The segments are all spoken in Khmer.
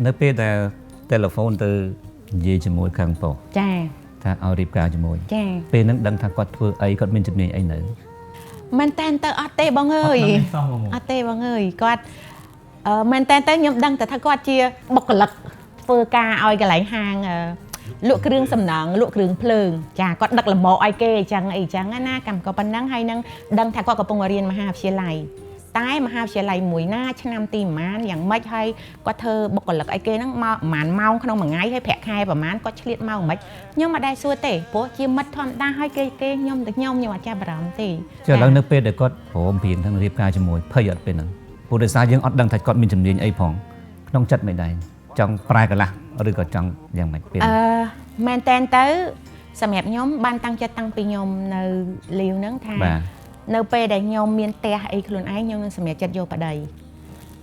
នៅពេលដែលទូរស័ព្ទទៅនិយាយជាមួយខាងប្រុសចាថាឲ្យរៀបការជាមួយចាពេលហ្នឹងដឹងថាគាត់ធ្វើអីគាត់មានជំនាញអីនៅមែនតែនទៅអត់ទេបងអើយអត់ទេបងអើយគាត់មែនតែនទៅខ្ញុំដឹងតែថាគាត់ជាបុគ្គលិកធ្វើការឲ្យកន្លែងហាងលក់គ្រឿងសំណង់លក់គ្រឿងភ្លើងចាគាត់ដឹកលំមកឲ្យគេអញ្ចឹងណាកម្មក៏ប៉ុណ្ណឹងហើយនឹងដឹងថាគាត់កំពុងរៀនមហាវិទ្យាល័យតែមហាវិទ្យាល័យមួយណាឆ្នាំទីប្រហែលយ៉ាងម៉េចហើយគាត់ធ្វើបុគ្គលិកអីគេហ្នឹងមកប្រហែលម៉ោងក្នុងមួយថ្ងៃហើយប្រាក់ខែប្រហែលគាត់ឆ្លៀតមកមិនខ្ញុំអត់ដែរសួរទេព្រោះជាមិត្តធម្មតាហើយគេខ្ញុំអត់ចាប់អារម្មណ៍ទេចុះឥឡូវនៅពេលដែលគាត់ព្រមព្រៀងទាំងរៀបការជាមួយភ័យអត់ពេលហ្នឹងព្រោះដោយសារយើងអត់ដឹងថាគាត់មានជំនាញអីផងក្នុងចិត្តមិនដែរចង់ប្រែកន្លះឬក៏ចង់យ៉ាងម៉េចពេលមែនតែនទៅសម្រាប់ខ្ញុំបានតាំងចិត្តតាំងពីខ្ញុំនៅលាវហ្នឹងថានៅពេលដែលខ្ញុំមានផ្ទះអីខ្លួនឯងខ្ញុំនឹងសម្រេចចិត្តយកប្តី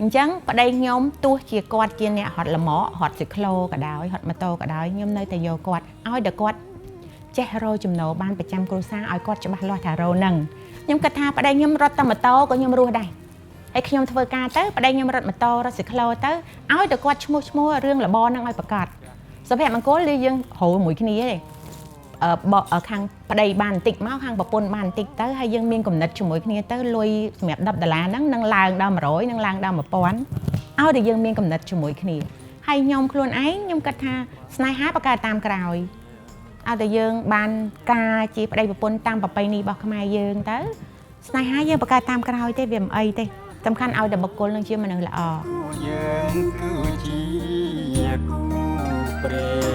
អញ្ចឹងប្តីខ្ញុំទោះជាគាត់ជាអ្នករត់លម៉ករត់ស៊ីក្លូក៏ដោយរត់ម៉ូតូក៏ដោយខ្ញុំនៅតែយកគាត់ឲ្យតែគាត់ចេះរកចំណូលបានប្រចាំគ្រួសារឲ្យគាត់ច្បាស់លាស់ថារកហ្នឹងខ្ញុំគិតថាប្តីខ្ញុំរត់តែម៉ូតូក៏ខ្ញុំរស់ដែរហើយខ្ញុំធ្វើការទៅប្តីខ្ញុំរត់ម៉ូតូរត់ស៊ីក្លូទៅឲ្យតែគាត់ឈ្មោះរឿងលបហ្នឹងឲ្យប្រកាសសុភមង្គលឬយើងហៅមួយគ្នាទេខាងប្តីបានបន្តិចមកខាងប្រពន្ធបានបន្តិចទៅហើយយើងមានគំនិតជាមួយគ្នាទៅលុយសម្រាប់$10ហ្នឹងនឹងឡើងដល់100នឹងឡើងដល់1000ឲ្យតែយើងមានគំនិតជាមួយគ្នាហើយខ្ញុំខ្លួនឯងខ្ញុំគិតថាស្នេហាបកកើតតាមក្រោយឲ្យតែយើងបានការជាប្តីប្រពន្ធតាមប្រពៃណីរបស់ខ្មែរយើងទៅស្នេហាយើងបកកើតតាមក្រោយទេវាមិនអីទេសំខាន់ឲ្យតែបុគ្គលនឹងជាមនុស្សល្អយើងគឺជាគូព្រេ